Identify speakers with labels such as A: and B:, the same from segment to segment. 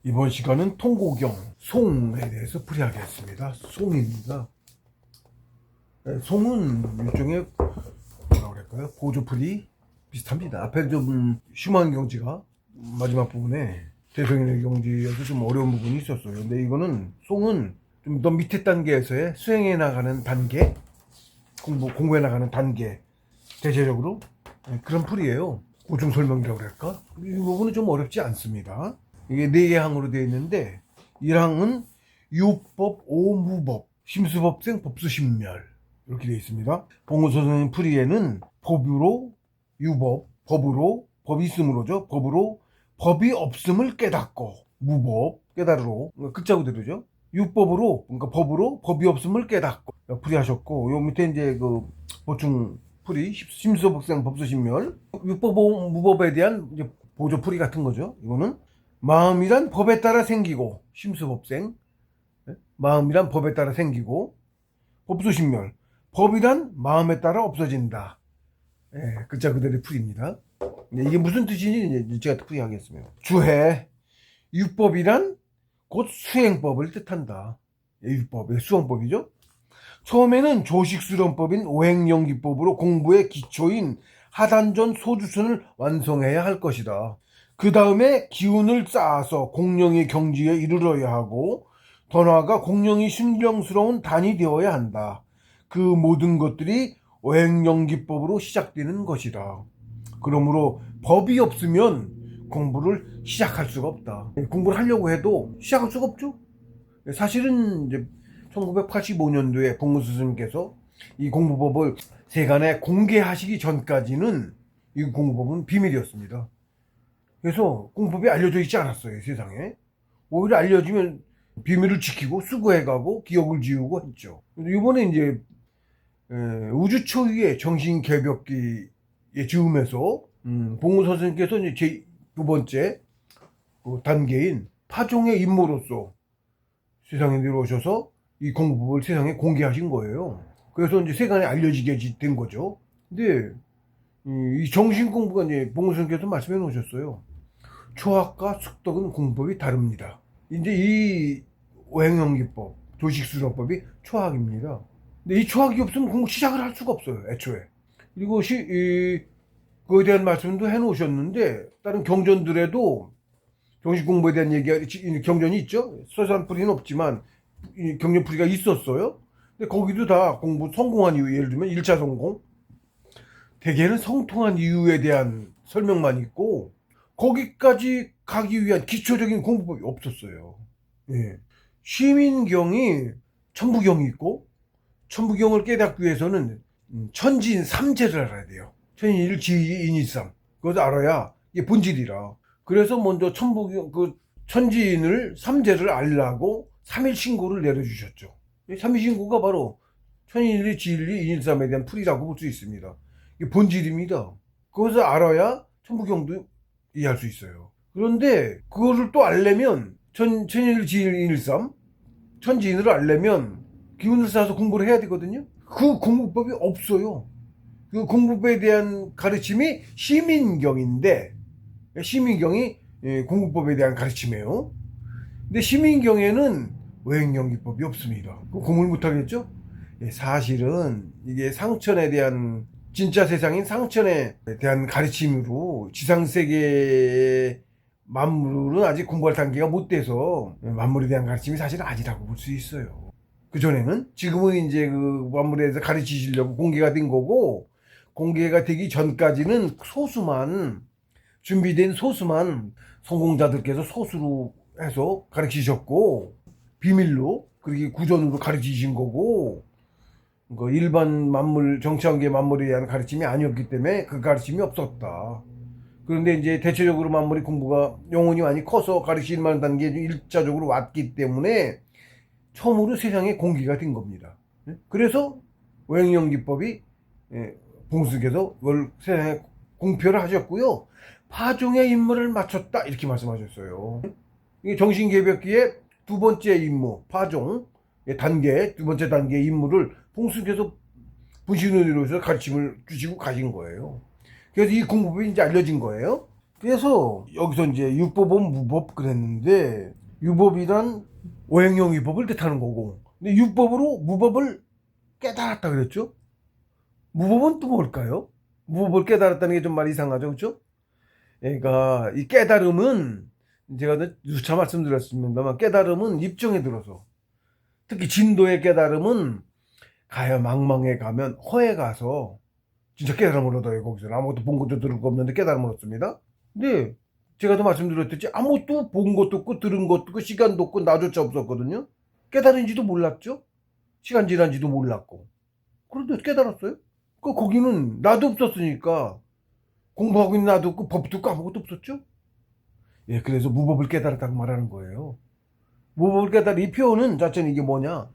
A: 이번 시간은 통고경, 송에 대해서 풀이하겠습니다. 송입니다. 네, 송은 일종의 뭐라 그럴까요? 보조풀이 비슷합니다. 앞에 좀 심한 경지가 마지막 부분에 대성인의 경지에서 좀 어려운 부분이 있었어요. 근데 이거는 송은 좀 더 밑에 단계에서의 수행해 나가는 단계, 공부해 나가는 단계, 대체적으로 그런 풀이에요. 고중 설명이라고 그럴까? 이 부분은 좀 어렵지 않습니다. 이게 4개 항으로 되어 있는데 1항은 유법, 오무법, 심수법생, 법수신멸 이렇게 되어 있습니다. 봉우 선생님 풀이에는 법으로 유법, 법으로 법이 있음으로죠. 법으로 법이 없음을 깨닫고 무법, 깨달으로 극자고 들으죠. 유법으로 그러니까 법으로 법이 없음을 깨닫고 풀이하셨고 요 밑에 이제 그 보충 풀이 심수법생, 법수신멸 유법, 무법에 대한 이제 보조 풀이 같은 거죠. 이거는 마음이란 법에 따라 생기고 심수법생 마음이란 법에 따라 생기고 법수신멸 법이란 마음에 따라 없어진다. 글자 그대로의 풀이입니다. 이게 무슨 뜻인지 이제 제가 풀이하겠습니다. 주해 유법이란 곧 수행법을 뜻한다. 유법, 수행법이죠. 처음에는 조식수련법인 오행연기법으로 공부의 기초인 하단전 소주선을 완성해야 할 것이다. 그 다음에 기운을 쌓아서 공령의 경지에 이르러야 하고 더 나아가 공령이 신령스러운 단이 되어야 한다. 그 모든 것들이 오행연기법으로 시작되는 것이다. 그러므로 법이 없으면 공부를 시작할 수가 없다. 공부를 하려고 해도 시작할 수가 없죠. 사실은 이제 1985년도에 봉우 스님께서 이 공부법을 세간에 공개하시기 전까지는 이 공부법은 비밀이었습니다. 그래서 공부법이 알려져 있지 않았어요, 세상에. 오히려 알려지면 비밀을 지키고 수고해가고 기억을 지우고 했죠. 이번에 이제 우주 초유의 정신 개벽기의 즈음에서 봉우 선생님께서 이제 제 두 번째 그 단계인 파종의 임무로서 세상에 내려오셔서 이 공부법을 세상에 공개하신 거예요. 그래서 이제 세간에 알려지게 된 거죠. 근데 이 정신 공부가 이제 봉우 선생님께서 말씀해 놓으셨어요. 초학과 숙덕은 공법이 다릅니다. 이제 이 오행연기법, 조식수련법이 초학입니다. 근데 이 초학이 없으면 공부 시작을 할 수가 없어요, 애초에. 그리고 그거에 대한 말씀도 해 놓으셨는데, 다른 경전들에도 정식 공부에 대한 얘기가, 경전이 있죠? 서산풀이는 없지만, 경전풀이가 있었어요. 근데 거기도 다 공부 성공한 이유, 예를 들면 1차 성공, 대개는 성통한 이유에 대한 설명만 있고, 거기까지 가기 위한 기초적인 공부법이 없었어요. 예. 시민경이 천부경이 있고, 천부경을 깨닫기 위해서는 천지인 삼재를 알아야 돼요. 천인일 지인일삼. 그것을 알아야 이게 본질이라. 그래서 먼저 천부경, 천지인을 삼재를 알라고 3일 신고를 내려주셨죠. 3일 신고가 바로 천인일 지인일 인일삼에 대한 풀이라고 볼 수 있습니다. 이게 본질입니다. 그것을 알아야 천부경도 이해할 수 있어요. 그런데 그거를 또 알려면 천인일 지인일 인일삼 천지인을 알려면 기운을 쌓아서 공부를 해야 되거든요. 그 공부법이 없어요. 그 공부법에 대한 가르침이 시민경인데, 시민경이 공부법에 대한 가르침이에요. 근데 시민경에는 오행연기법이 없습니다. 그 공부를 못하겠죠? 사실은 이게 상천에 대한, 진짜 세상인 상천에 대한 가르침으로 지상세계의 만물은 아직 공부할 단계가 못 돼서 만물에 대한 가르침이 사실 아니라고 볼 수 있어요. 그전에는, 지금은 이제 그 만물에 대해서 가르치시려고 공개가 된 거고, 공개가 되기 전까지는 준비된 소수만 성공자들께서 소수로 해서 가르치셨고, 비밀로, 그렇게 구전으로 가르치신 거고, 일반 만물, 정치관계 만물에 대한 가르침이 아니었기 때문에 그 가르침이 없었다. 그런데 이제 대체적으로 만물의 공부가 영혼이 많이 커서 가르칠 만한 단계에 일차적으로 왔기 때문에 처음으로 세상에 공개가 된 겁니다. 그래서 오행연기법이 봉수께서 그걸 세상에 공표를 하셨고요. 파종의 임무를 마쳤다 이렇게 말씀하셨어요. 이게 정신개벽기의 두 번째 임무, 파종 단계, 두 번째 단계의 임무를 봉수께서 분신으로서 가르침을 주시고 가신 거예요. 그래서 이 공부법이 이제 알려진 거예요. 그래서 여기서 이제 유법은 무법 그랬는데, 유법이란 오행용 위법을 뜻하는 거고, 근데 유법으로 무법을 깨달았다 그랬죠. 무법은 또 뭘까요? 무법을 깨달았다는 게 좀 말이 이상하죠, 그렇죠? 그러니까 이 깨달음은, 제가 누차 말씀드렸습니다만, 깨달음은 입정에 들어서, 특히 진도의 깨달음은 가야망망에 가면 허에 가서 진짜 깨달음을 얻어요. 거기서 아무것도 본 것도 들은 거 없는데 깨달음을 얻습니다. 근데 제가 도 말씀드렸듯이 아무것도 본 것도 없고 들은 것도 없고 시간도 없고 나조차 없었거든요. 깨달은지도 몰랐죠. 시간 지난지도 몰랐고. 그런데 깨달았어요. 거기는 나도 없었으니까 공부하고 있는 나도 없고 법도 없고 아무것도 없었죠. 예, 그래서 무법을 깨달았다고 말하는 거예요. 무법을 깨달은 이 표현은 자체는 이게 뭐냐?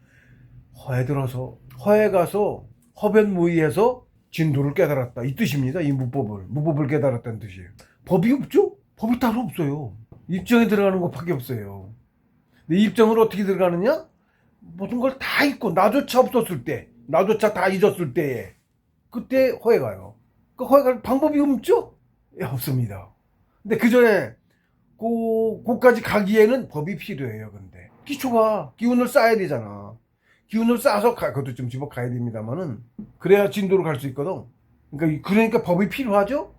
A: 허에 들어서, 허에 가서 허변무의해서 진도를 깨달았다 이 뜻입니다. 이 무법을 깨달았다는 뜻이에요. 법이 없죠? 법이 따로 없어요. 입정에 들어가는 것밖에 없어요. 근데 입정을 어떻게 들어가느냐? 모든 걸 다 잊고 나조차 없었을 때, 나조차 다 잊었을 때에 그때 허에 가요. 그 허에 갈 방법이 없죠? 예, 없습니다. 근데 그 전에 그까지 가기에는 법이 필요해요. 근데 기초가 기운을 쌓아야 되잖아. 기운을 쌓아서 그것도 좀 집어 가야 됩니다만은 그래야 진도를 갈 수 있거든. 그러니까 법이 필요하죠.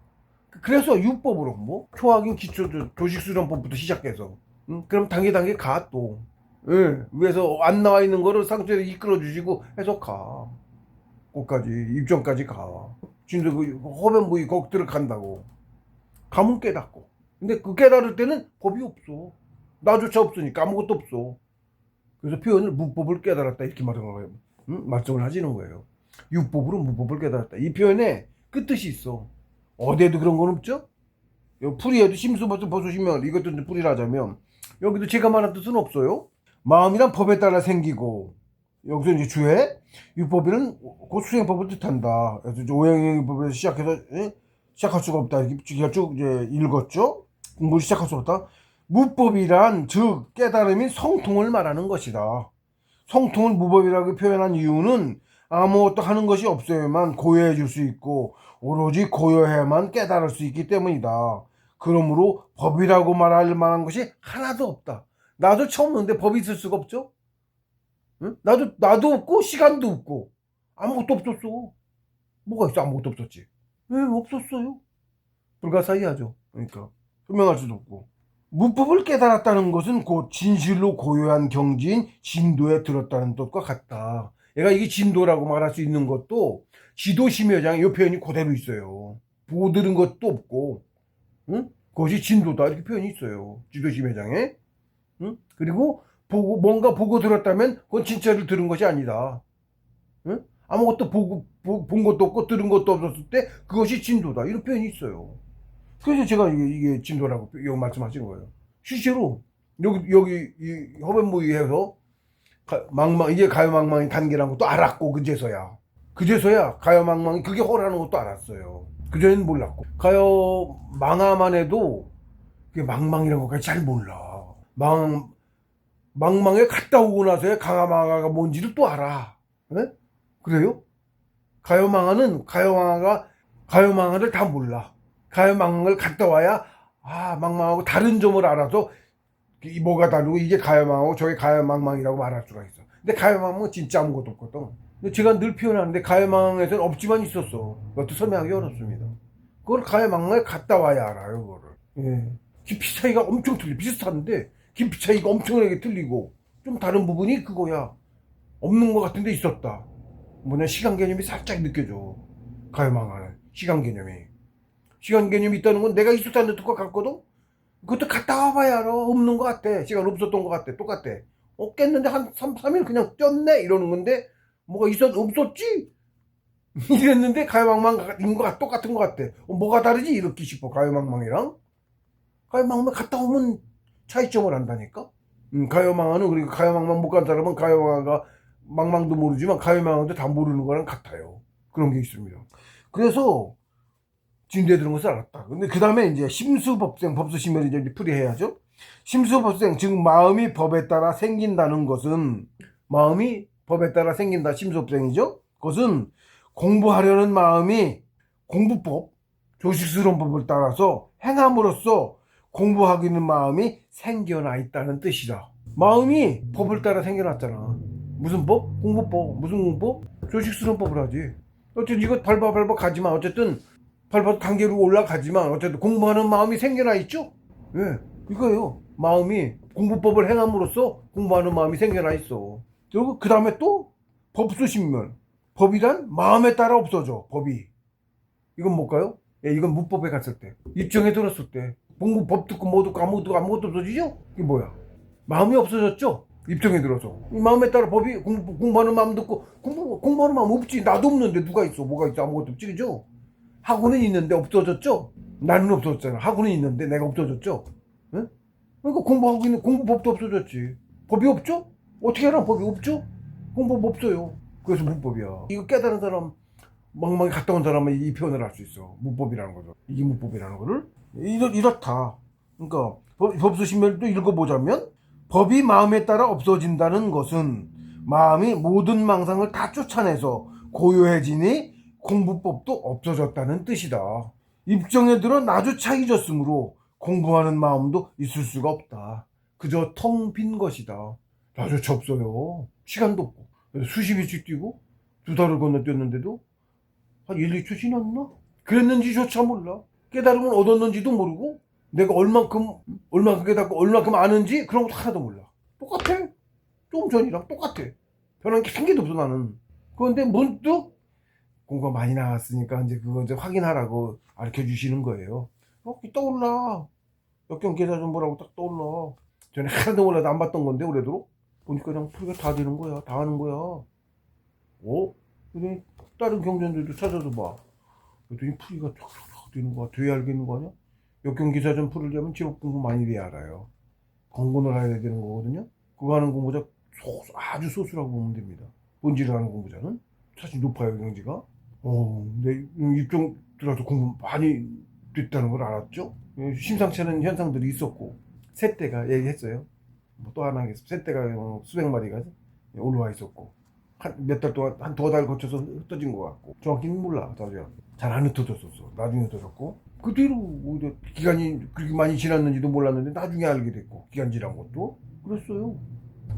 A: 그래서 유법으로 뭐 초학인 기초 조식수련법부터 시작해서 그럼 단계 가 또. 예, 위에서 안 나와 있는 거를 상처에 이끌어 주시고 해서 가. 거기까지 입정까지 가. 진도 그 허변 부위 거기 들어간다고. 가면 깨닫고. 근데 그 깨달을 때는 법이 없어. 나조차 없으니까 아무것도 없어. 그래서 표현을 무법을 깨달았다 이렇게 말하는 거예요. 말씀을 하시는 거예요. 유법으로 무법을 깨달았다. 이 표현에 끝뜻이 있어. 어디에도 그런 건 없죠? 풀이에도 심수법을 보시면 이것도 풀이를 하자면 여기도 제가 말한 뜻은 없어요. 마음이란 법에 따라 생기고 여기서 이제 주에 유법에는 곧 수행법을 뜻한다. 그래서 이제 오행법에서 시작해서 시작할 수가 없다. 이렇게 쭉 이제 읽었죠. 공부를 시작할 수 없다. 무법이란 즉 깨달음이 성통을 말하는 것이다. 성통을 무법이라고 표현한 이유는 아무것도 하는 것이 없어야만 고요해 질 수 있고 오로지 고요해야만 깨달을 수 있기 때문이다. 그러므로 법이라고 말할 만한 것이 하나도 없다. 나도 처음 오는데 법이 있을 수가 없죠. 응? 나도 없고 시간도 없고 아무것도 없었어. 뭐가 있어? 아무것도 없었지. 왜 없었어요? 불가사의하죠. 그러니까 설명할 수도 없고. 무법을 깨달았다는 것은 곧 진실로 고요한 경지인 진도에 들었다는 뜻과 같다. 얘가 이게 진도라고 말할 수 있는 것도 지도심여장 이 표현이 그대로 있어요. 보고 들은 것도 없고, 응? 그것이 진도다 이렇게 표현이 있어요. 지도심여장에. 응? 그리고 뭔가 보고 들었다면 그건 진짜를 들은 것이 아니다. 응? 아무것도 본 것도 없고 들은 것도 없었을 때 그것이 진도다 이런 표현이 있어요. 그래서 제가 이게 진도라고 여기 말씀하신 거예요. 실제로 여기 이 허변무의해서 이게 가요망망이 단계라는 것도 알았고 그제서야 가요망망이 그게 허라는 것도 알았어요. 그전에는 몰랐고 가요망아만 해도 그게 망망이라는 것까지 잘 몰라. 망망에 갔다 오고 나서야 강화망아가 뭔지를 또 알아. 네? 그래요? 가요망아를 다 몰라. 가요망망을 갔다 와야 망망하고 다른 점을 알아서 뭐가 다르고 이게 가요망하고 저게 가요망망이라고 말할 수가 있어. 근데 가요망망은 진짜 아무것도 없거든. 근데 제가 늘 표현하는데 가요망에서는 없지만 있었어. 그것도 설명하기 어렵습니다. 그걸 가요망망에 갔다 와야 알아요. 그거를. 예. 깊이 차이가 엄청 틀려. 비슷한데 깊이 차이가 엄청나게 틀리고 좀 다른 부분이 그거야. 없는 것 같은데 있었다. 뭐냐 시간 개념이 살짝 느껴져. 가요망하는 시간 개념이 있다는 건 내가 있었다는 뜻과 같거든? 그것도 갔다 와봐야 알아. 없는 것 같아. 시간 없었던 것 같아. 똑같아. 깼는데 한 3일 그냥 쪘네? 이러는 건데, 뭐가 없었지? 이랬는데, 가요망망인 것 똑같은 것 같아. 뭐가 다르지? 이렇게 싶어. 가요망망이랑. 가요망망 갔다 오면 차이점을 안다니까? 가요망아는, 그리고 가요망망 못 간 사람은 가요망아가 망망도 모르지만 가요망아도 다 모르는 거랑 같아요. 그런 게 있습니다. 그래서, 진도에 들은 것을 알았다. 근데 그 다음에 이제 심수법생, 법수심을 이제 풀이해야죠. 심수법생, 즉 마음이 법에 따라 생긴다는 것은 마음이 법에 따라 생긴다. 심수법생이죠. 그것은 공부하려는 마음이 공부법, 조식스러운 법을 따라서 행함으로써 공부하기는 마음이 생겨나 있다는 뜻이다. 마음이 법을 따라 생겨났잖아. 무슨 법? 공부법. 무슨 공부법? 조식스러운 법을 하지. 어쨌든 이거 밟아 가지만 어쨌든 밟아도 단계로 올라가지만 어쨌든 공부하는 마음이 생겨나 있죠? 왜? 이거예요. 마음이 공부법을 행함으로써 공부하는 마음이 생겨나 있어. 그리고 그 다음에 또 법수신면. 법이란 마음에 따라 없어져. 법이. 이건 뭘까요? 예, 이건 문법에 갔을 때. 입정에 들었을 때. 공부법 듣고 뭐 듣고 아무것도 없어지죠? 이게 뭐야? 마음이 없어졌죠? 입정에 들어서. 이 마음에 따라 법이 공부하는 마음 듣고 공부하는 마음 없지. 나도 없는데 누가 있어? 뭐가 있어? 아무것도 없지. 그죠? 학원은 있는데 없어졌죠? 나는 없어졌잖아. 학원은 있는데 내가 없어졌죠? 응? 그러니까 공부하고 있는 공부법도 없어졌지. 법이 없죠? 어떻게 알아? 법이 없죠? 공부법 없어요. 그래서 문법이야. 이거 깨달은 사람, 멍멍이 갔다 온 사람은 이 표현을 할 수 있어. 문법이라는 거죠. 이게 문법이라는 거를. 이렇다. 그러니까 법수신멸도 읽어보자면 법이 마음에 따라 없어진다는 것은 마음이 모든 망상을 다 쫓아내서 고요해지니 공부법도 없어졌다는 뜻이다. 입정에 들어 나조차 잊었으므로 공부하는 마음도 있을 수가 없다. 그저 텅 빈 것이다. 나조차 없어요. 시간도 없고 수십 일씩 뛰고 두 달을 건너뛰었는데도 한 1, 2초 지났나? 그랬는지조차 몰라. 깨달음을 얻었는지도 모르고 내가 얼만큼 깨닫고 얼만큼 아는지 그런 것도 하나도 몰라. 똑같아. 조금 전이랑 똑같아. 변한 게 한 개도 없어 나는. 그런데 문득 공부가 많이 나왔으니까 이제 그거 이제 확인하라고 가르쳐 주시는 거예요. 떠올라. 역경계사 좀 보라고 딱 떠올라. 전에 하나도 몰라도 안 봤던 건데 올해도 보니까 그냥 풀이가 다 되는 거야. 다 하는 거야. 그랬더니 다른 경전들도 찾아서 봐. 그랬더니 풀이가 쫙쫙 되는 거야. 돼야 알겠는 거 아니야? 역경기사전 풀으려면 직업 공부 많이 돼야 알아요. 공부를 해야 되는 거거든요. 그거 하는 공부자 아주 소수라고 보면 됩니다. 본질을 하는 공부자는 사실 높아요, 경지가. 내 입종 들어서 공부 많이 됐다는 걸 알았죠. 심상치 않은 현상들이 있었고 새떼가 얘기했어요. 뭐 또 하나 하겠습니다. 새떼가 수백 마리가 올라와 있었고 몇 달 동안 한 2달 거쳐서 흩어진 것 같고 정확히는 몰라. 잘 안 흩어졌었어. 나중에 흩어졌고 그 뒤로 오히려 기간이 그렇게 많이 지났는지도 몰랐는데 나중에 알게 됐고 기간 지난 것도 그랬어요.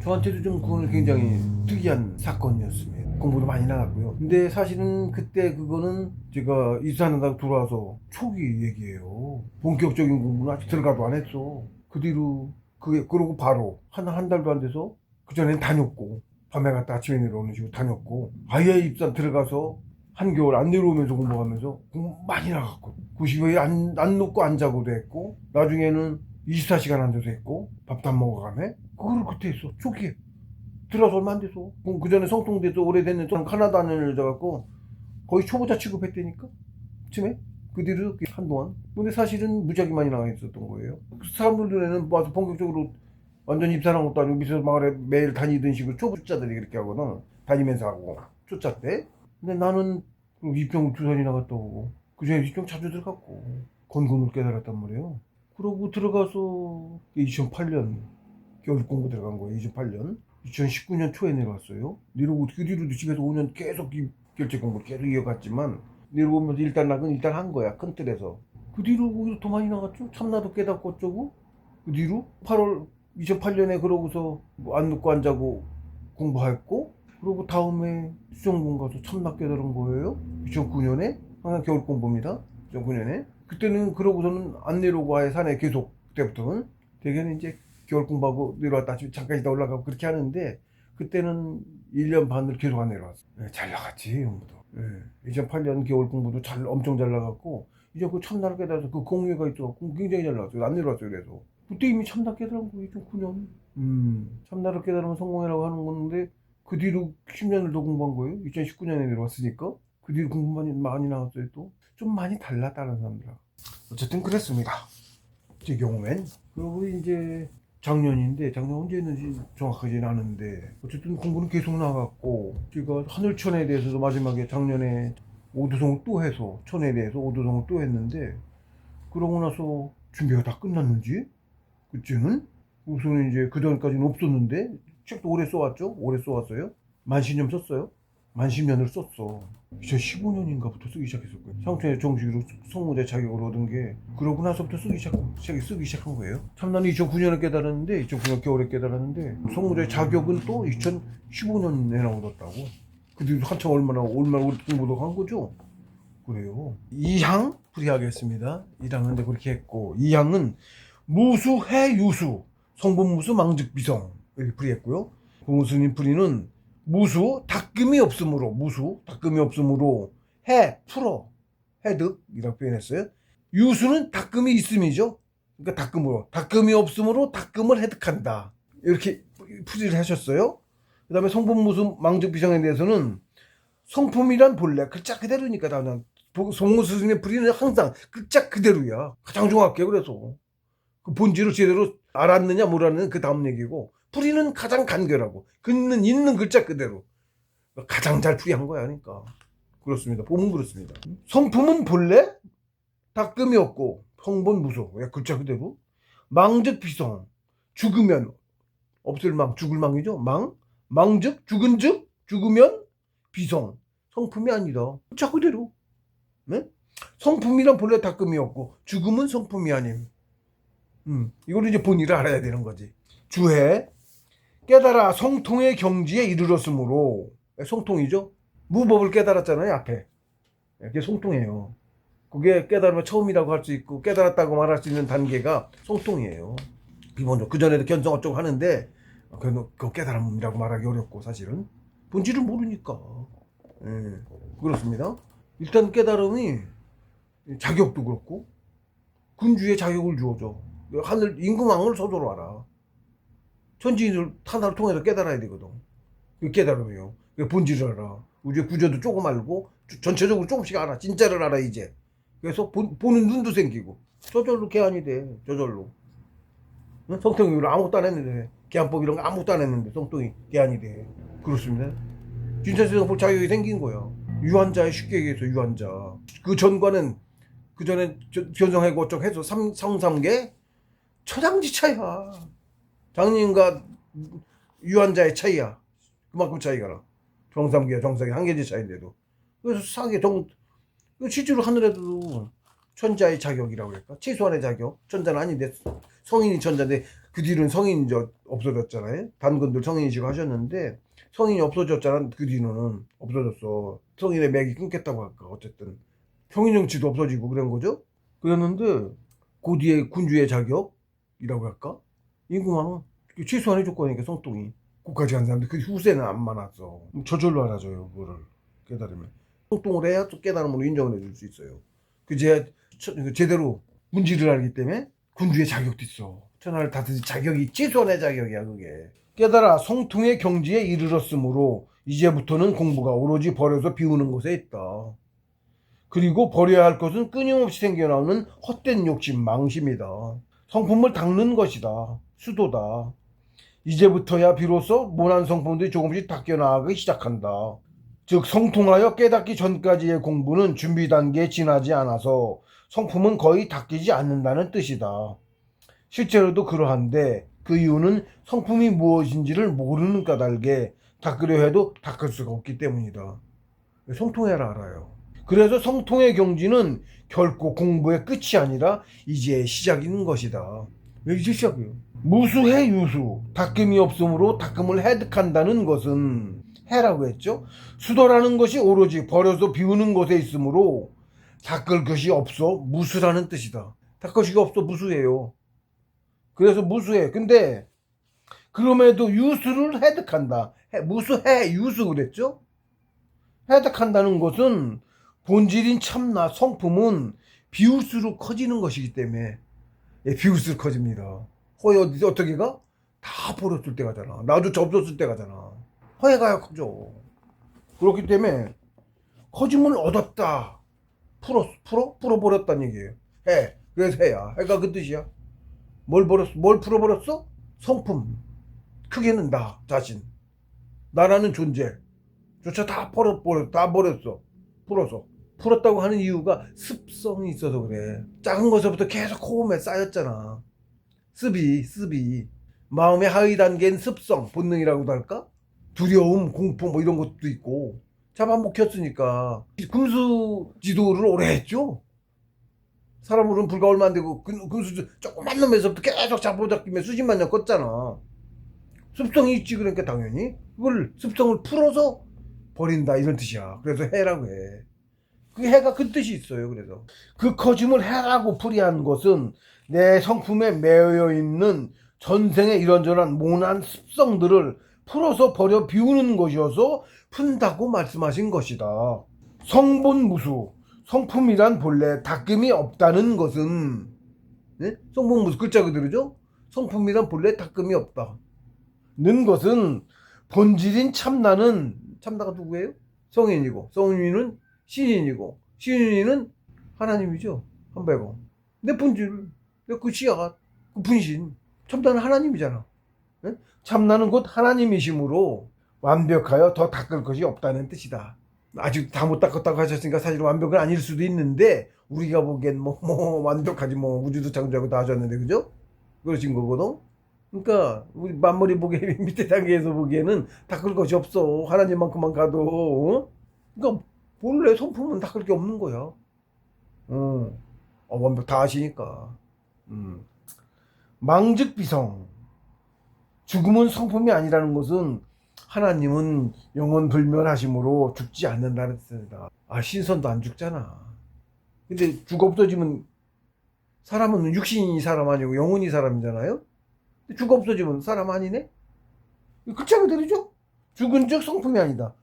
A: 저한테도 좀 그거는 굉장히 특이한 사건이었습니다. 공부도 많이 나갔고요. 근데 사실은 그때 그거는 제가 입사한다고 들어와서 초기 얘기예요. 본격적인 공부는 아직 들어가도 안 했어. 그 뒤로 그러고 바로 한 달도 안 돼서 그전엔 다녔고 밤에 갔다 아침에 내려오는 식으로 다녔고 아예 입사 들어가서 한겨울 안 내려오면서 공부하면서 공부 많이 나갔고 90일 안 눕고 안 자고도 했고 나중에는 24시간 앉아서 했고 밥도 안 먹어가며 그거를 그때 했어. 초기에 들어서 얼마 안 돼서 그 전에 성통돼서 오래됐는데 저는 카나다 하는 여자 갖고 거의 초보자 취급했다니까 처음에 그 뒤로 한동안. 근데 사실은 무지하게 많이 나가 있었던 거예요. 그 사람들 눈에는 와서 본격적으로 완전 입사한 것도 아니고 밑에서 마을에 매일 다니던 식으로 초보자들이 그렇게 하거든. 다니면서 하고 초짜 때. 근데 나는 입병 2살이나 갔다 오고 그전에 입병 자주 들어갔고 건곤을 깨달았단 말이에요. 그러고 들어가서 2008년 겨울 공부 들어간 거예요. 2008년 2019년 초에 내려왔어요. 내려오고 그 뒤로도 집에서 5년 계속 결제 공부를 계속 이어갔지만 내려오면서 일단 한 거야. 큰 틀에서. 그 뒤로 오히려 더 많이 나갔죠. 참나도 깨닫고 어쩌고. 그 뒤로 2008년에 그러고서 안 눕고 안 자고 공부했고 그리고 다음에 수정공 가서 참나 깨달은 거예요. 2009년에 항상 겨울 공부입니다. 2009년에 그때는 그러고서는 안 내려오고 아예 산에 계속 그때부터는 대개는 이제 겨울 공부하고 내려왔다 잠깐 있다 올라가고 그렇게 하는데 그때는 1년 반을 계속 안 내려왔어. 네, 잘 나갔지 공부도. 네, 2008년 겨울 공부도 엄청 잘 나갔고 이제 그 참나를 깨달아서 그 공유가 있어갖고 굉장히 잘 나갔어요. 안 내려왔어요. 그래서 그때 이미 참나 깨달은 거예요. 2009년. 참나를 깨달으면 성공이라고 하는 건데 그 뒤로 10년을 더 공부한 거예요. 2019년에 내려왔으니까 그 뒤로 공부 많이 나왔어요. 또 좀 많이 달라 다른 사람들하고. 어쨌든 그랬습니다. 제 경우엔. 그리고 이제 작년인데 작년 언제 했는지 정확하진 않은데 어쨌든 공부는 계속 나갔고 제가 하늘천에 대해서도 마지막에 작년에 오두송을 또 해서 천에 대해서 오두송을 또 했는데 그러고 나서 준비가 다 끝났는지 그때는 우선 이제 그 전까지는 없었는데 책도 오래 써왔죠. 오래 써왔어요. 만신점 썼어요. 만시면을 썼어. 2015년인가부터 쓰기 시작했었고요. 상태의 정식으로 성무대 자격을 얻은 게 그러고 나서부터 쓰기 시작한 거예요. 참 나는 2009년에 깨달았는데 2009년 겨울에 깨달았는데 성무대 자격은 또 2015년에 얻었다고. 그때 한참 얼마나 공부도 한 거죠. 그래요. 2항 풀이하겠습니다. 1항은 그렇게 했고 2항은 무수 해유수 성분무수 망즉비성 이렇게 풀이했고요. 공수님 풀이는 무수 닦음이 없으므로 해 풀어 해득이라고 표현했어요. 유수는 닦음이 있음이죠. 그러니까 닦음이 없으므로 닦음을 해득한다 이렇게 풀이를 하셨어요. 그 다음에 성분무수 망즉비성에 대해서는 성품이란 본래 글자 그대로니까 나는 송무스승의 풀이는 항상 글자 그대로야. 가장 정확해. 그래서 그 본질을 제대로 알았느냐 몰랐느냐 그 다음 얘기고 풀이는 가장 간결하고 있는 글자 그대로 가장 잘 풀이한 거야. 그러니까 그렇습니다. 보면 그렇습니다. 성품은 본래 닦음이 없고 성분무수 글자 그대로 망즉비성 죽으면 없을 죽을 망이죠. 망즉 죽으면 비성 성품이 아니다. 글자 그대로. 네? 성품이란 본래 닦음이 없고 죽음은 성품이 아님. 이걸 이제 본의를 알아야 되는 거지. 주해 깨달아 성통의 경지에 이르렀으므로 성통이죠. 무법을 깨달았잖아요. 앞에 이게 성통이에요. 그게 깨달으면 처음이라고 할 수 있고 깨달았다고 말할 수 있는 단계가 성통이에요. 기본적으로 그전에도 견성 어쩌고 하는데 그 깨달음이라고 말하기 어렵고 사실은 본질을 모르니까. 그렇습니다. 일단 깨달음이 자격도 그렇고 군주의 자격을 주어줘. 하늘 임금왕을 서도로 알아. 천지인을 하나를 통해서 깨달아야 되거든. 그 깨달음이요. 본질을 알아. 우주의 구조도 조금 알고 전체적으로 조금씩 알아. 진짜를 알아 이제. 그래서 보는 눈도 생기고 저절로 개안이 돼. 저절로. 성통이로 아무것도 안 했는데 개안법 이런 거 아무것도 안 했는데 성통이 개안이 돼. 그렇습니다. 진짜 세상 볼 자격이 생긴 거야. 유한자에 쉽게 얘기해서 유한자. 그 전과는 그 전에 견성하고 어쩌고 해서 성삼계 천양지 차이야. 장님과 유한자의 차이야. 그만큼 차이가 나. 정삼계와 정사계 한 개지 차이인데도. 그래서 사계 실제로 하늘에도 천자의 자격이라고 그럴까? 최소한의 자격. 천자는 아닌데 성인이 천자인데 그 뒤로는 성인이 없어졌잖아요. 단군들 성인이시고 하셨는데 성인이 없어졌잖아. 그 뒤로는 없어졌어. 성인의 맥이 끊겼다고 할까. 어쨌든 성인정치도 없어지고 그런 거죠. 그랬는데 그 뒤에 군주의 자격이라고 할까? 임금왕 최소한의 조건이니까 성통이 그까지 간 사람들 그 후세는 안 많았어. 저절로 알아줘요. 그거를 깨달으면 성통을 해야 또 깨달음으로 인정을 해줄 수 있어요. 제대로 문지를 알기 때문에 군주의 자격도 있어. 천하를 다스릴 자격이 최소한의 자격이야. 그게 깨달아 성통의 경지에 이르렀으므로 이제부터는 공부가 오로지 버려서 비우는 곳에 있다. 그리고 버려야 할 것은 끊임없이 생겨나오는 헛된 욕심, 망심이다. 성품을 닦는 것이다. 수도다. 이제부터야 비로소 모난 성품들이 조금씩 닦여나가기 시작한다. 즉 성통하여 깨닫기 전까지의 공부는 준비 단계에 지나지 않아서 성품은 거의 닦이지 않는다는 뜻이다. 실제로도 그러한데 그 이유는 성품이 무엇인지를 모르는 까닭에 닦으려 해도 닦을 수가 없기 때문이다. 성통해라 알아요. 그래서 성통의 경지는 결코 공부의 끝이 아니라 이제 시작인 것이다. 왜 이제 시작이에요? 무수해 유수 닦음이 없으므로 닦음을 해득한다는 것은 해라고 했죠. 수도라는 것이 오로지 버려서 비우는 곳에 있으므로 닦을 것이 없어 무수라는 뜻이다. 닦을 것이 없어 무수해요. 그래서 무수해. 근데 그럼에도 유수를 해득한다. 무수해 유수 그랬죠. 해득한다는 것은 본질인 참나 성품은 비울수록 커지는 것이기 때문에 비울수록 커집니다. 허에 어떻게 가? 다 버렸을 때 가잖아. 나조차 없었을 때 가잖아. 허에 가야 커져. 그렇기 때문에 커짐을 얻었다. 풀어버렸다는 얘기예요. 해. 그래서 해야. 해가 그 뜻이야. 뭘 풀어버렸어? 성품. 크게는 나 자신. 나라는 존재. 조차 다 버렸어. 풀었다고 하는 이유가 습성이 있어서 그래. 작은 것부터 계속 호흡에 쌓였잖아. 습이. 마음의 하위 단계인 습성, 본능이라고도 할까? 두려움, 공포 뭐 이런 것도 있고 잡아먹혔으니까 금수 지도를 오래 했죠. 사람으로는 불과 얼마 안 되고 금수 조그만 놈에서부터 계속 잡아잡기면 수십만 년 껐잖아. 습성이 있지. 그러니까 당연히 그걸 습성을 풀어서 버린다 이런 뜻이야. 그래서 해라고 해. 그 해가 그 뜻이 있어요. 그래서 그 커짐을 해라고 풀이한 것은 내 성품에 매여 있는 전생의 이런저런 모난 습성들을 풀어서 버려 비우는 것이어서 푼다고 말씀하신 것이다. 성본무수, 성품이란 본래 닦음이 없다는 것은, 네? 성본무수 글자 그대로죠. 성품이란 본래 닦음이 없다 는 것은 본질인 참나는, 참나가 누구예요? 성인이고, 성인은 신인이고, 신인은 하나님이죠. 한배고. 내 본질, 그 시야가, 그 분신. 참나는 하나님이잖아. 네? 참나는 곧 하나님이심으로 완벽하여 더 닦을 것이 없다는 뜻이다. 아직 다 못 닦았다고 하셨으니까 사실 완벽은 아닐 수도 있는데, 우리가 보기엔 완벽하지, 우주도 창조하고 다 하셨는데, 그죠? 그러신 거거든? 그러니까 우리 만머리 보기에 밑에 단계에서 보기에는 닦을 것이 없어. 하나님만큼만 가도. 그러니까 본래 성품은 닦을 게 없는 거야. 완벽 다 아시니까. 망즉비성, 죽음은 성품이 아니라는 것은 하나님은 영원불멸하심으로 죽지 않는다는 뜻입니다. 신선도 안 죽잖아. 근데 죽어 없어지면, 사람은 육신이 사람 아니고 영혼이 사람이잖아요. 죽어 없어지면 사람 아니네? 글자 그대로죠? 죽은 즉 성품이 아니다.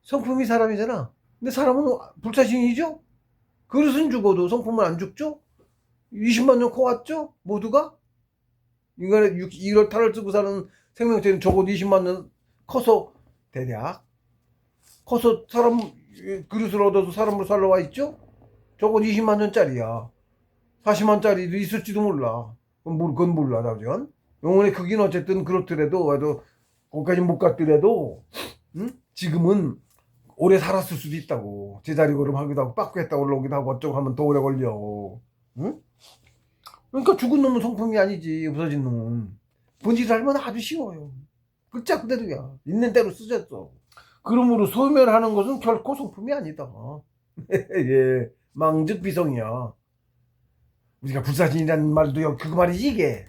A: 성품이 사람이잖아. 근데 사람은 불사신이죠? 그릇은 죽어도 성품은 안 죽죠? 20만 년 커왔죠? 모두가? 인간의 이럴 탈을 쓰고 사는 생명체는 적어도 20만 년 커서, 대략 커서 사람 그릇을 얻어서 사람으로 살러 와 있죠? 적어도 20만 년짜리야. 40만짜리도 있을지도 몰라. 그건 몰라, 나중엔. 영혼의 크기는 어쨌든 그렇더라도, 거기까지 못 갔더라도, 지금은 오래 살았을 수도 있다고. 제자리 걸음하기도 하고, 빠꾸했다 올라오기도 하고, 어쩌고 하면 더 오래 걸려. 응? 그러니까 죽은 놈은 성품이 아니지, 없어진 놈은. 본질을 알면 아주 쉬워요. 글자 그대로야. 있는 대로 쓰셨어. 그러므로 소멸하는 것은 결코 성품이 아니다. 예, 망즉비성이야. 우리가 불사신이라는 말도 그 말이지, 이게.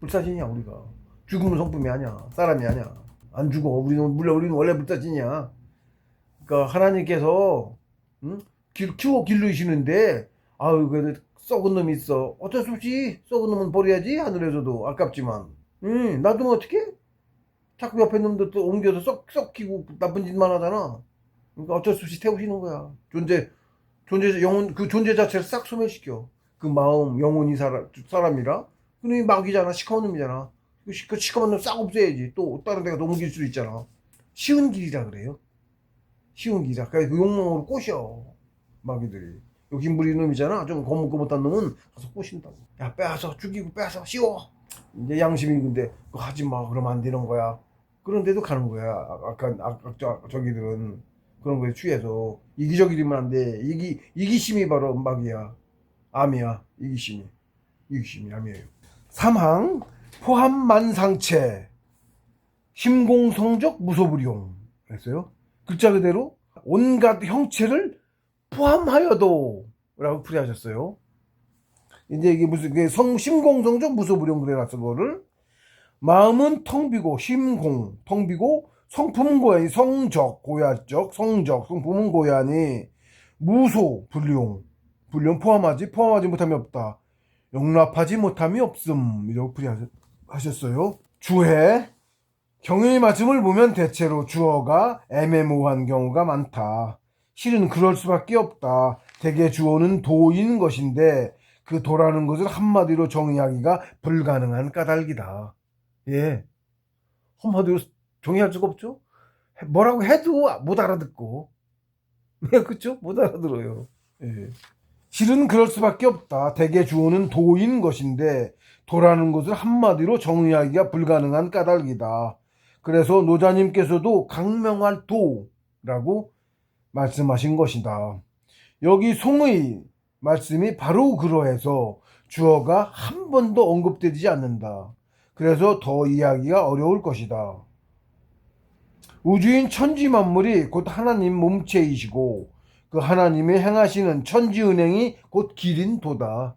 A: 불사신이야, 우리가. 죽으면 성품이 아니야. 사람이 아니야. 안 죽어. 우리는 원래 불사신이야. 그러니까 하나님께서, 키워 길르시는데, 그래도 썩은 놈이 있어. 어쩔 수 없이 썩은 놈은 버려야지. 하늘에서도 아깝지만. 놔두면 어떡해? 자꾸 옆에 놈들 또 옮겨서 썩히고 나쁜 짓만 하잖아. 그러니까 어쩔 수 없이 태우시는 거야. 영혼, 그 존재 자체를 싹 소멸시켜. 그 마음, 영혼이 사람이라. 그놈이 마귀잖아. 시커먼 놈이잖아. 그 시커먼 놈 싹 없애야지. 또 다른 데가 옮길 수도 있잖아. 쉬운 길이라 그래요. 쉬운 길이라. 그러니까 그 욕망으로 꼬셔. 마귀들이. 여기 인부리 놈이잖아. 좀 거뭇거뭇한 놈은 가서 꼬신다고. 야, 빼앗아. 죽이고 빼앗아. 씌워. 이제 양심이 근데 그거 하지 마. 그러면 안 되는 거야. 그런데도 가는 거야. 저기들은 그런 거에 취해서 이기적이면 안 돼. 이기심이 바로 마귀야. 암이야. 이기심이 암이에요. 삼항 포함만상체 심공성적 무소불용 했어요. 글자 그대로 온갖 형체를 포함하여도 라고 풀이하셨어요. 이제 이게 무슨 심공성적 무소불용 그래놨어. 그거를 마음은 텅 비고 텅 비고 성품은 고야니 성적 고야적 성품은 고야니 무소 불용 포함하지 못함이 없다. 용납하지 못함이 없음. 이라고 풀이하셨어요. 주해 경의 말씀을 보면 대체로 주어가 애매모호한 경우가 많다. 실은 그럴 수밖에 없다. 대개 주어는 도인 것인데 그 도라는 것을 한마디로 정의하기가 불가능한 까닭이다. 예, 한마디로 정의할 수가 없죠. 뭐라고 해도 못 알아듣고. 그쵸? 못 알아들어요. 예. 실은 그럴 수밖에 없다. 대개 주어는 도인 것인데 도라는 것을 한마디로 정의하기가 불가능한 까닭이다. 그래서 노자님께서도 강명할 도라고 말씀하신 것이다. 여기 송의 말씀이 바로 그러해서 주어가 한 번도 언급되지 않는다. 그래서 더 이해하기가 어려울 것이다. 우주인 천지 만물이 곧 하나님 몸체이시고 그 하나님의 행하시는 천지은행이 곧 길인 도다.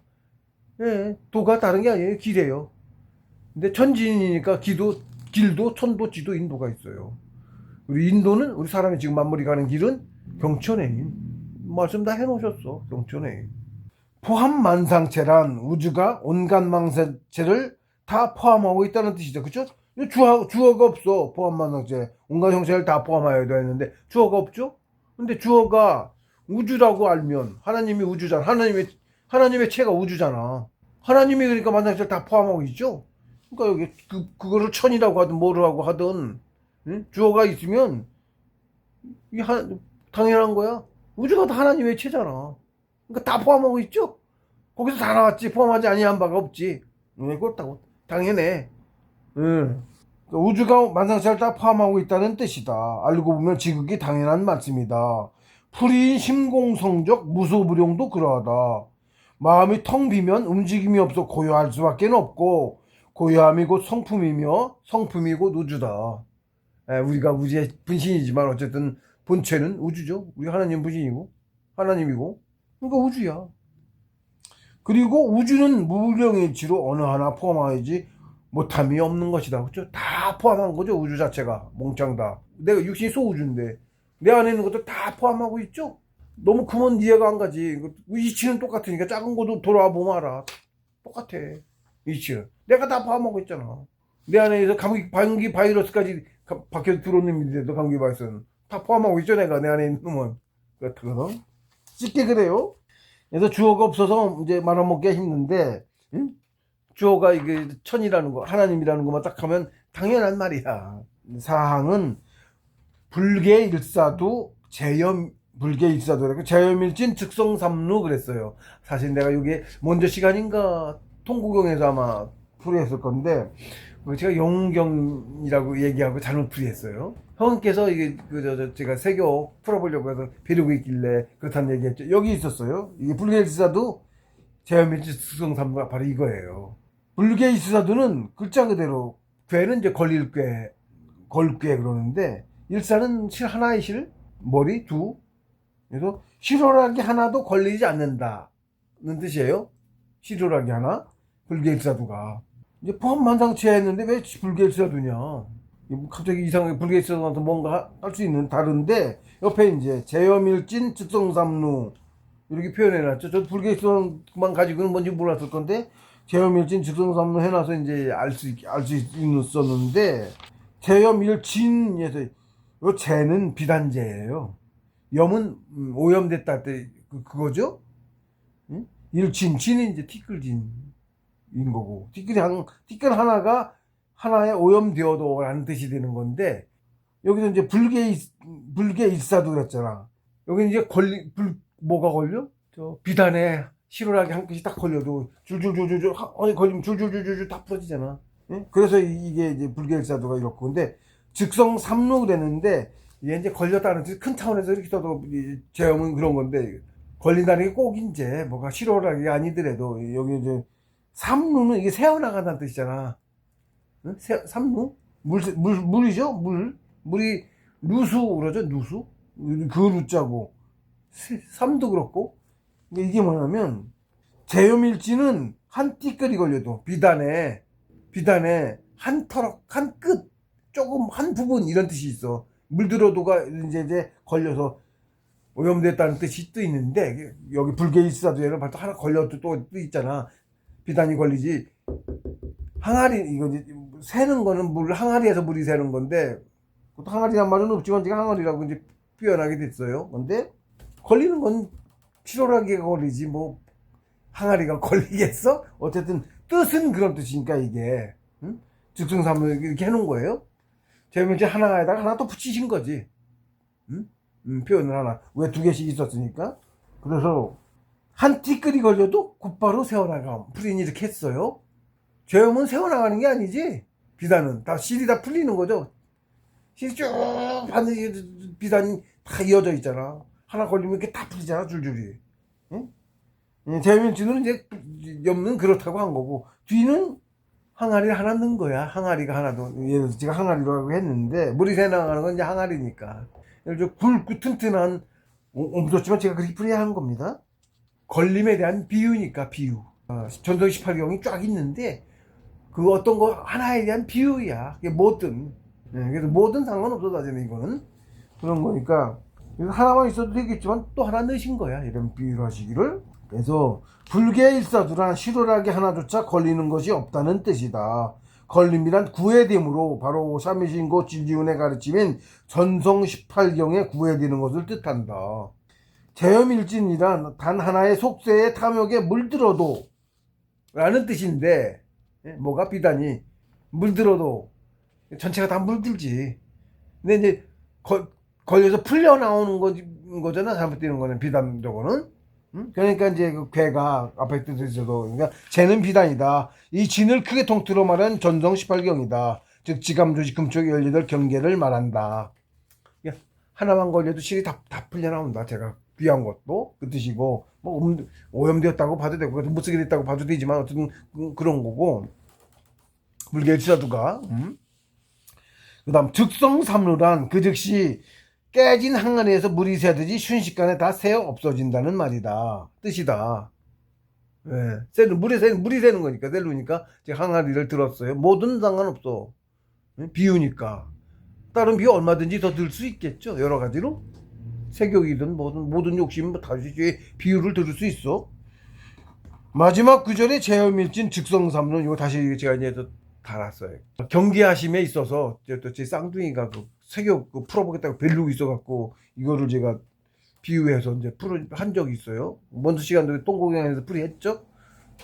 A: 예, 도가 다른 게 아니에요. 길이에요. 근데 천지인이니까 길도 천도 지도 인도가 있어요. 우리 인도는 우리 사람이 지금 만물이 가는 길은 경천의 말씀 다 해놓으셨어. 경천의 포함만상체란 우주가 온갖 망상체를 다 포함하고 있다는 뜻이죠. 그쵸? 주어가 없어. 포함만상체 온갖 형체를 다 포함하여야 되는데 주어가 없죠. 근데 주어가 우주라고 알면 하나님이 우주잖아. 하나님의 체가 우주잖아. 하나님이 그러니까 만상체를 다 포함하고 있죠. 그러니까 여기 그거를 천이라고 하든 뭐라고 하든 응? 주어가 있으면 이게 당연한 거야. 우주가 다 하나님의 체잖아. 그러니까 다 포함하고 있죠. 거기서 다 나왔지. 포함하지 아니한 바가 없지. 왜 그렇다고? 당연해. 응. 우주가 만상체를 다 포함하고 있다는 뜻이다. 알고 보면 지극히 당연한 말씀이다. 풀이인 심공성적 무소불용도 그러하다. 마음이 텅 비면 움직임이 없어 고요할 수밖에 없고 고요함이 곧 성품이며 성품이 곧 우주다. 우리가 우주의 분신이지만 어쨌든 본체는 우주죠. 우리 하나님 분신이고 하나님이고 그러니까 우주야. 그리고 우주는 무불령의 이치로 어느 하나 포함하지 못함이 없는 것이다. 그렇죠? 다 포함한 거죠. 우주 자체가 몽창 다. 내가 육신이 소우주인데 내 안에 있는 것도 다 포함하고 있죠. 너무 크면 이해가 안 가지. 이치는 똑같으니까 작은 것도 돌아와 보면 알아. 똑같아. 이치는 내가 다 포함하고 있잖아. 내 안에서 감기 바이러스까지 밖에서 들어오는데도 감기 바이러스는 다 포함하고 있죠. 내가 내 안에 있는 놈은 그렇거든. 쉽게 그래요. 그래서 주어가 없어서 이제 말아먹기가 힘든데 응? 주어가 이게 천이라는 거 하나님이라는 것만 딱 하면 당연한 말이야. 사항은 불계 일사도 불계 일사도라고 재염일진 즉성삼루 그랬어요. 사실 내가 이게 먼저 시간인가 통구경에서 아마 풀이했을 건데 제가 영경이라고 얘기하고 잘못 풀이했어요. 형님께서 이게 제가 세교 풀어보려고 해서 벼르고 있길래 그렇다는 얘기했죠. 여기 있었어요. 이게 불계일사도 재염일진 즉성삼루가 바로 이거예요. 불계일사도는 글자 그대로 괴는 이제 걸괴 그러는데 일사는 실 하나의 실 머리 두 그래서 실오라기 하나도 걸리지 않는다는 뜻이에요. 실오라기 하나 불계일사도가 이제 포함만상체 했는데 왜 불계일사도냐 갑자기 이상하게 불계일사도한테 뭔가 할 수 있는 다른데 옆에 이제 재염일진 즉성삼루 이렇게 표현해놨죠. 저 불계일사도만 가지고는 뭔지 몰랐을 건데 재염일진 즉성삼루 해놔서 이제 알 수 있었는데 재염일진에서 요 재는 비단재예요. 염은 오염됐다 때 그거죠. 응? 진은 이제 티끌진인 거고 티끌 하나가 하나에 오염되어도라는 뜻이 되는 건데 여기서 이제 불계일사도 그랬잖아. 여기 이제 뭐가 걸려? 저 비단에 실오라기 한 끗이 딱 걸려도 줄줄줄줄 걸리면 줄줄줄줄 다 부러지잖아. 응? 그래서 이게 이제 불계일사도가 이렇고 근데 즉성삼루 그랬는데 이게 이제 걸렸다는 뜻 큰 차원에서 이렇게 써도 제형은 그런 건데 걸린다는 게 꼭 이제 뭐가 실오라기가 아니더라도 여기 이제 삼루는 이게 새어나간다는 뜻이잖아. 응? 삼루? 물이죠? 물이 누수 그러죠? 누수? 그 루자고 삼도 그렇고 이게 뭐냐면 재염일지는 한 띠끌이 걸려도 비단에 한 터럭 한 끝 조금 한 부분 이런 뜻이 있어. 물들어도가 이제 걸려서 오염됐다는 뜻이 또 있는데 여기 불계일사도에는 발도 하나 걸려도 또 있잖아. 비단이 걸리지. 항아리 이거 새는 거는 물 항아리에서 물이 새는 건데 항아리란 말은 없지만 제가 항아리라고 이제 표현하게 됐어요. 근데 걸리는 건 실오라기가 걸리지 뭐 항아리가 걸리겠어? 어쨌든 뜻은 그런 뜻이니까 이게 응? 즉승삼루 이렇게 해놓은 거예요. 재미있게 하나에다가 하나 또 붙이신 거지. 응? 표현을 하나 왜 두 개씩 있었으니까. 그래서 한 티끌이 걸려도 곧바로 새어나감 풀이니 이렇게 했어요. 죄음은 새어나가는 게 아니지. 비단은 다 실이 다 풀리는 거죠. 실이 쭉 반드시 비단이 다 이어져 있잖아. 하나 걸리면 이렇게 다 풀리잖아 줄줄이. 응? 재미있지는 이제 옆는 그렇다고 한 거고 뒤는 항아리를 하나 넣은 거야. 항아리가 하나 더. 예를 들어서 제가 항아리라고 했는데, 물이 새 나가는 건 이제 항아리니까. 예를 들어 굵고 튼튼한, 없었지만 제가 그렇게 풀이한 겁니다. 걸림에 대한 비유니까, 비유. 전동 18경이 쫙 있는데, 그 어떤 거 하나에 대한 비유야. 그게 뭐든. 그래서 뭐든 상관없어, 나중에 이거는. 그런 거니까. 그래서 하나만 있어도 되겠지만 또 하나 넣으신 거야. 이런 비유를 하시기를. 그래서 불계 일사두란 실오라기 하나조차 걸리는 것이 없다는 뜻이다. 걸림이란 구애됨으로 바로 샤미신고 진지훈의 가르침인 전성 18경에 구애되는 것을 뜻한다. 제염일진이란 단 하나의 속세의 탐욕에 물들어도 라는 뜻인데, 뭐가 비단이 물들어도 전체가 다 물들지. 근데 이제 걸려서 풀려 나오는 거잖아. 잘못되는 거는 비단적으로는. 그러니까 이제 그 괴가 앞에 뜻에서도, 그러니까 쟤는 비단이다. 이 진을 크게 통틀어 말하는 전성 18경이다. 즉 지감조지 금촉 18경계를 말한다. 하나만 걸려도 실이 다 풀려 나온다. 제가 귀한 것도 그 뜻이고, 뭐 오염되었다고 봐도 되고 못 쓰게 됐다고 봐도 되지만 어쨌든 그런 거고. 불계일사두가. 그 다음 즉성삼루란 그 즉시 깨진 항아리에서 물이 새듯이 순식간에 다 새어 없어진다는 말이다. 뜻이다. 물이 새는 거니까, 셀루니까 제가 항아리를 들었어요. 뭐든 상관없어. 비유니까. 다른 비유 얼마든지 더 들 수 있겠죠. 여러 가지로. 세격이든 뭐든 모든 욕심은 다 비유를 들을 수 있어. 마지막 구절에 제염일진 즉성삼론, 이거 다시 제가 이제 달았어요. 경계하심에 있어서 또 제 쌍둥이가 그 세격 풀어보겠다고 벨루고 있어갖고 이거를 제가 비유해서 이제 한 적이 있어요. 먼저 시간도 똥구경에서 풀이했죠.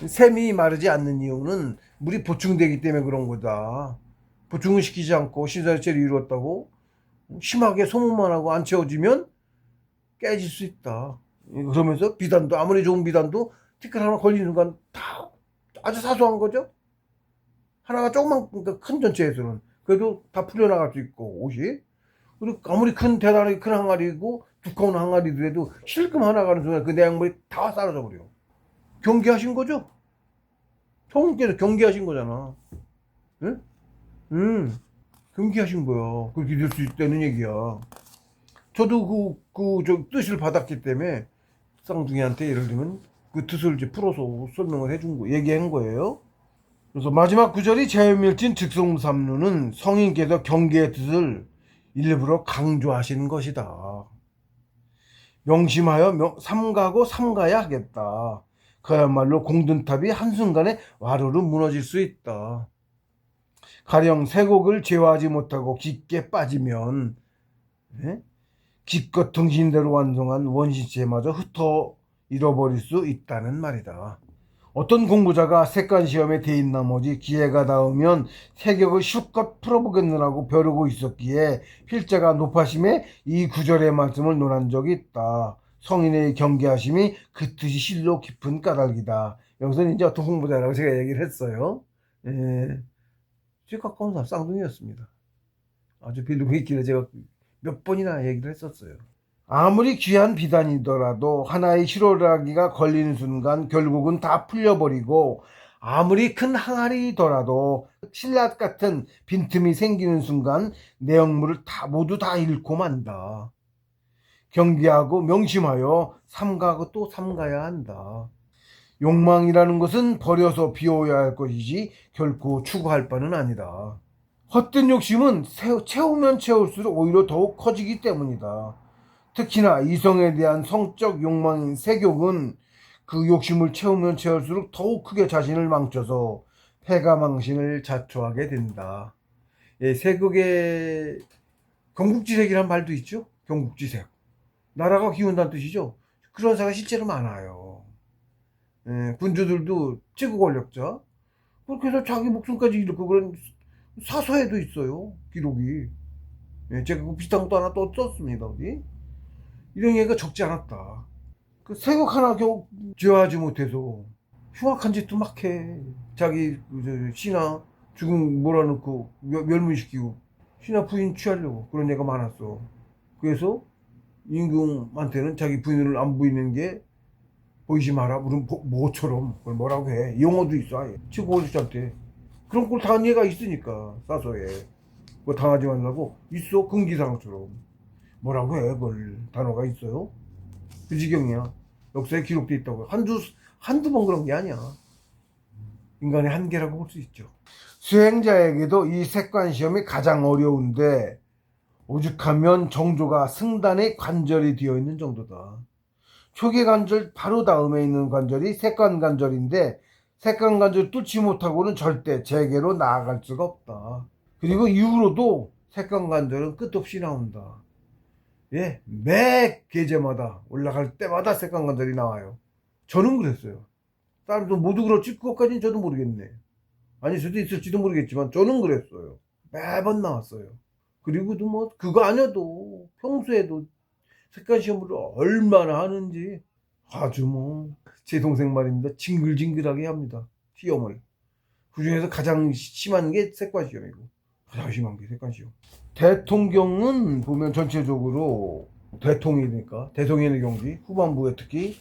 A: 샘이 마르지 않는 이유는 물이 보충되기 때문에 그런 거다. 보충을 시키지 않고 신선체를 이루었다고 심하게 소문만 하고 안 채워지면 깨질 수 있다. 그러면서 비단도 아무리 좋은 비단도 티끌 하나 걸리는 순간 다 아주 사소한 거죠. 하나가 조금만 큰 전체에서는 그래도 다 풀려나갈 수 있고 옷이. 그리고 아무리 대단하게 큰 항아리고 두꺼운 항아리더라도 실금 하나 가는 순간 그 내용물이 다 사라져 버려. 경계하신 거죠? 성님께서 경계하신 거잖아. 응? 경계하신 거야. 그렇게 될 수 있다는 얘기야. 저도 저 뜻을 받았기 때문에 쌍둥이한테 예를 들면 그 뜻을 이제 풀어서 설명을 해준 거, 얘기한 거예요. 그래서 마지막 구절이 제염일진 즉성삼루는 성인께서 경계의 뜻을 일부러 강조하시는 것이다. 명심하여 삼가고 삼가야 하겠다. 그야말로 공든탑이 한순간에 와르르 무너질 수 있다. 가령 세곡을 제어하지 못하고 깊게 빠지면 기껏 등신대로 완성한 원시체마저 흩어 잃어버릴 수 있다는 말이다. 어떤 공부자가 색간 시험에 대인 나머지 기회가 닿으면 세격을 실컷 풀어보겠느라고 벼르고 있었기에 필자가 높아심에 이 구절의 말씀을 논한 적이 있다. 성인의 경계하심이 그 뜻이 실로 깊은 까닭이다. 여기서는 이제 어떤 공부자라고 제가 얘기를 했어요. 제가 가까운 사람 쌍둥이였습니다. 아주 빌리고 있길래 제가 몇 번이나 얘기를 했었어요. 아무리 귀한 비단이더라도 하나의 실오라기가 걸리는 순간 결국은 다 풀려버리고, 아무리 큰 항아리더라도 신라 같은 빈틈이 생기는 순간 내용물을 모두 다 잃고 만다. 경계하고 명심하여 삼가고 또 삼가야 한다. 욕망이라는 것은 버려서 비워야 할 것이지 결코 추구할 바는 아니다. 헛된 욕심은 채우면 채울수록 오히려 더욱 커지기 때문이다. 특히나 이성에 대한 성적 욕망인 세욕은 그 욕심을 채우면 채울수록 더욱 크게 자신을 망쳐서 패가망신을 자초하게 된다. 세욕의 경국지색이라는 말도 있죠. 경국지색. 나라가 기운다는 뜻이죠. 그런 사가 실제로 많아요. 군주들도 최고 권력자. 그렇게 해서 자기 목숨까지 잃고 그런 사서에도 있어요. 기록이. 제가 그 비슷한 것도 하나 또 썼습니다. 어디? 이런 얘기가 적지 않았다. 그 세곡 하나 겨우 제어하지 못해서 흉악한 짓도 막 해. 자기 신하 죽음 몰아넣고 멸문시키고 신하 부인 취하려고 그런 얘기가 많았어. 그래서 임금한테는 자기 부인을 안 보이는 게 보이지 마라. 무슨 모처럼 그걸 뭐라고 해. 용어도 있어. 아예. 최고 권력자한테 그런 꼴 당한 예가 있으니까 사소해. 그거 당하지 말라고 있어 금기사항처럼 뭐라고 해 그걸 단어가 있어요? 그 지경이야. 역사에 기록돼 있다고 한두 번 그런 게 아니야. 인간의 한계라고 볼 수 있죠. 수행자에게도 이 색관 시험이 가장 어려운데 오죽하면 정조가 승단의 관절이 되어 있는 정도다. 초기 관절 바로 다음에 있는 관절이 색관 관절인데 색관 관절 뚫지 못하고는 절대 재계로 나아갈 수가 없다. 그리고 이후로도 색관 관절은 끝없이 나온다. 예, 매 계제마다 올라갈 때마다 색관 관절이 나와요. 저는 그랬어요. 사람도 모두 그렇지 그것까지는 저도 모르겠네. 아닐 수도 있을지도 모르겠지만 저는 그랬어요. 매번 나왔어요. 그리고도 뭐 그거 아니어도 평소에도 색깔 시험을 얼마나 하는지 아주 뭐 제 동생 말입니다. 징글징글하게 합니다. 시험을. 그중에서 가장 심한 게 색깔 시험이고 가장 심한 게 색깔 시험. 대통경은 보면 전체적으로 대통이니까 대통령의 경지 후반부에 특히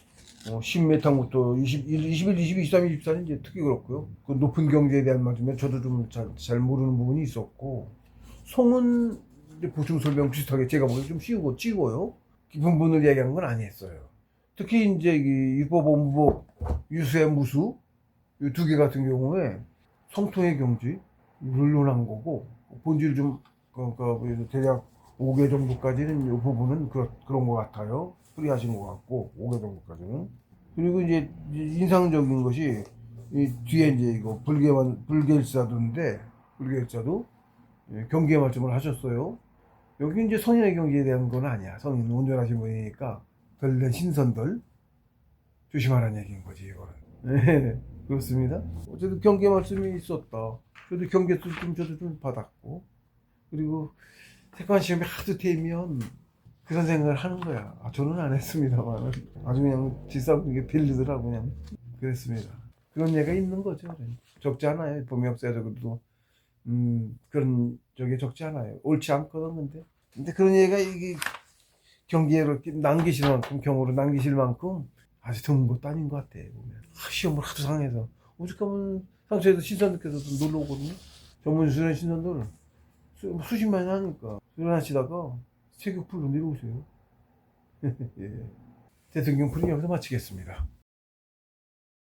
A: 10m부터 21, 21, 22, 23, 24는 이제 특히 그렇고요. 그 높은 경제에 대한 말씀에 저도 좀 잘 모르는 부분이 있었고 송은 이제 보충 설명 비슷하게 제가 보기엔 좀 쉬우고 찍어요. 깊은 분을 얘기한 건 아니었어요. 특히 이제 이 입법원법 유수의 무수 이 두 개 같은 경우에 성토의 경지 물론한 거고 본질 좀 그러니까 대략 5개 정도까지는 이 부분은 그런 것 같아요. 풀이하신 것 같고 5개 정도까지는. 그리고 이제 인상적인 것이 이 뒤에 이제 이거 불계일사도인데 불계일사도 경계의 말씀을 하셨어요. 여기 이제 성인의 경지에 대한 건 아니야. 성인 온전하신 분이니까 별난 신선들 조심하라는 얘기인 거지 이거는. 네, 그렇습니다. 어쨌든 경계 말씀이 있었다. 저도 경계 저도 좀 받았고 그리고 색관 시험이 하도 되면 그런 생각을 하는 거야. 저는 안 했습니다만 아주 그냥 질싸움게 빌리더라고 그냥 그랬습니다. 그런 예가 있는 거죠. 적지 않아요. 범역사에서도 그런 적이 적지 않아요. 옳지 않거든 근데 그런 예가 이게 경기로 남기실 만큼 경우로 남기실 만큼 아주 드문 것도 아닌 것 같아 보면. 시험을 하도 상해서 오죽하면 상처에서 신선들께서도 놀러 오거든요. 전문 수련 신선들은 수십만이 하니까 수련하시다가 체격풀로 내려오세요. 예. 대통령 풀이 여기서 마치겠습니다.